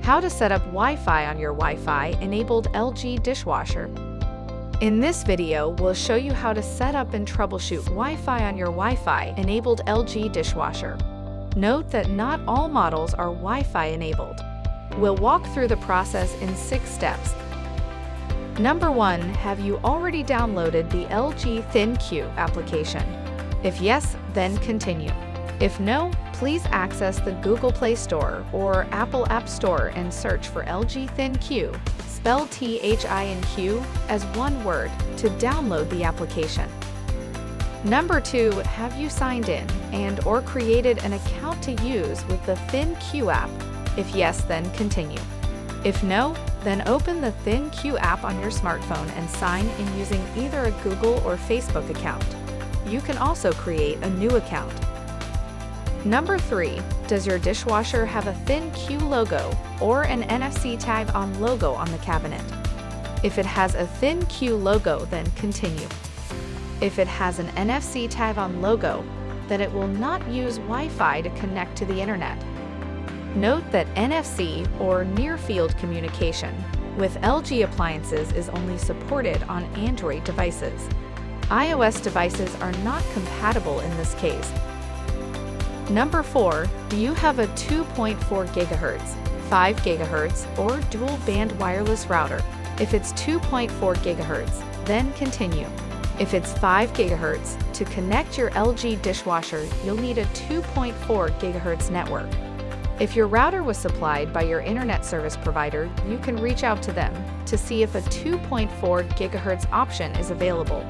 How to set up Wi-Fi on your Wi-Fi enabled LG dishwasher. In this video, we'll show you how to set up and troubleshoot Wi-Fi on your Wi-Fi enabled LG dishwasher. Note that not all models are Wi-Fi enabled. We'll walk through the process in 6 steps. Number 1, have you already downloaded the LG ThinQ application? If yes, then continue. If no, please access the Google Play Store or Apple App Store and search for LG ThinQ, spelled THINQ, as one word, to download the application. Number 2, have you signed in and/or created an account to use with the ThinQ app? If yes, then continue. If no, then open the ThinQ app on your smartphone and sign in using either a Google or Facebook account. You can also create a new account. Number 3, does your dishwasher have a ThinQ logo or an NFC tag on logo on the cabinet? If it has a ThinQ logo, then continue. If it has an NFC tag on logo, then it will not use Wi-Fi to connect to the internet. Note that NFC or near-field communication with LG appliances is only supported on Android devices. iOS devices are not compatible in this case. Number 4, do you have a 2.4 GHz, 5 GHz, or dual band wireless router? If it's 2.4 GHz, then continue. If it's 5 GHz, to connect your LG dishwasher, you'll need a 2.4 GHz network. If your router was supplied by your internet service provider, you can reach out to them to see if a 2.4 GHz option is available.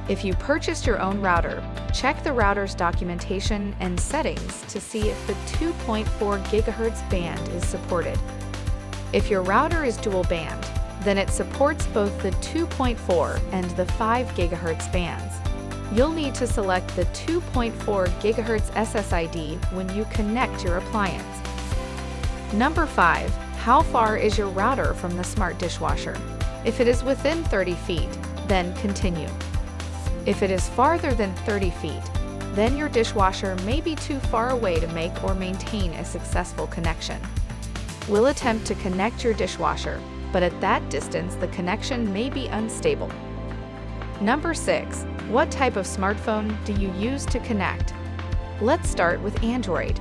If you purchased your own router, check the router's documentation and settings to see if the 2.4 GHz band is supported. If your router is dual band, then it supports both the 2.4 and the 5 GHz bands. You'll need to select the 2.4 GHz SSID when you connect your appliance. Number 5, how far is your router from the smart dishwasher? If it is within 30 feet, then continue. If it is farther than 30 feet, then your dishwasher may be too far away to make or maintain a successful connection. We'll attempt to connect your dishwasher, but at that distance the connection may be unstable. Number 6, what type of smartphone do you use to connect? Let's start with Android.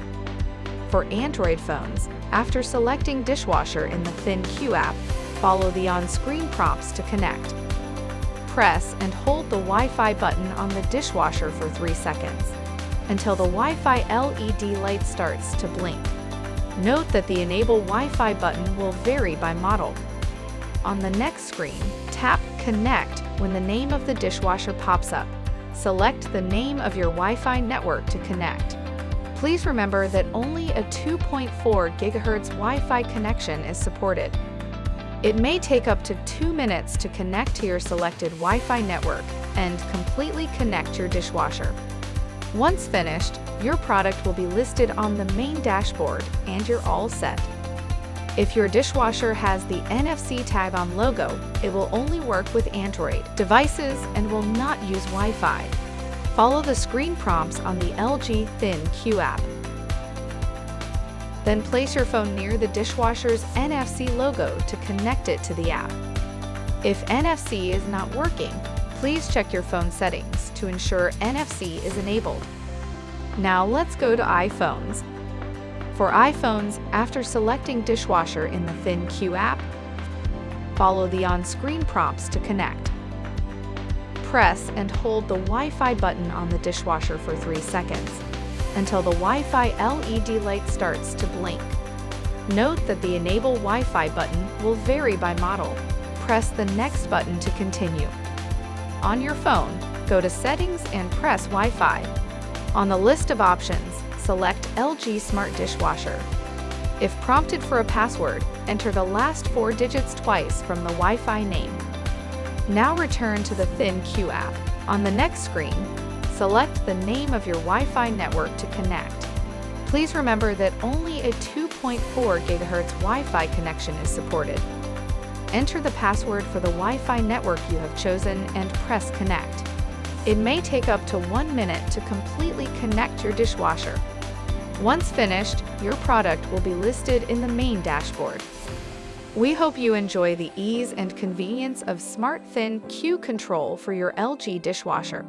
For Android phones, after selecting dishwasher in the ThinQ app, follow the on-screen prompts to connect. Press and hold the Wi-Fi button on the dishwasher for 3 seconds, until the Wi-Fi LED light starts to blink. Note that the Enable Wi-Fi button will vary by model. On the next screen, tap Connect when the name of the dishwasher pops up. Select the name of your Wi-Fi network to connect. Please remember that only a 2.4 GHz Wi-Fi connection is supported. It may take up to 2 minutes to connect to your selected Wi-Fi network and completely connect your dishwasher. Once finished, your product will be listed on the main dashboard and you're all set. If your dishwasher has the NFC tag on logo, it will only work with Android devices and will not use Wi-Fi. Follow the screen prompts on the LG ThinQ app. Then place your phone near the dishwasher's NFC logo to connect it to the app. If NFC is not working, please check your phone settings to ensure NFC is enabled. Now let's go to iPhones. For iPhones, after selecting dishwasher in the ThinQ app, follow the on-screen prompts to connect. Press and hold the Wi-Fi button on the dishwasher for 3 seconds, until the Wi-Fi LED light starts to blink. Note that the Enable Wi-Fi button will vary by model. Press the next button to continue. On your phone, go to Settings and press Wi-Fi. On the list of options, select LG Smart Dishwasher. If prompted for a password, enter the last 4 digits twice from the Wi-Fi name. Now return to the ThinQ app. On the next screen, select the name of your Wi-Fi network to connect. Please remember that only a 2.4 GHz Wi-Fi connection is supported. Enter the password for the Wi-Fi network you have chosen and press Connect. It may take up to 1 minute to completely connect your dishwasher. Once finished, your product will be listed in the main dashboard. We hope you enjoy the ease and convenience of smart ThinQ control for your LG dishwasher.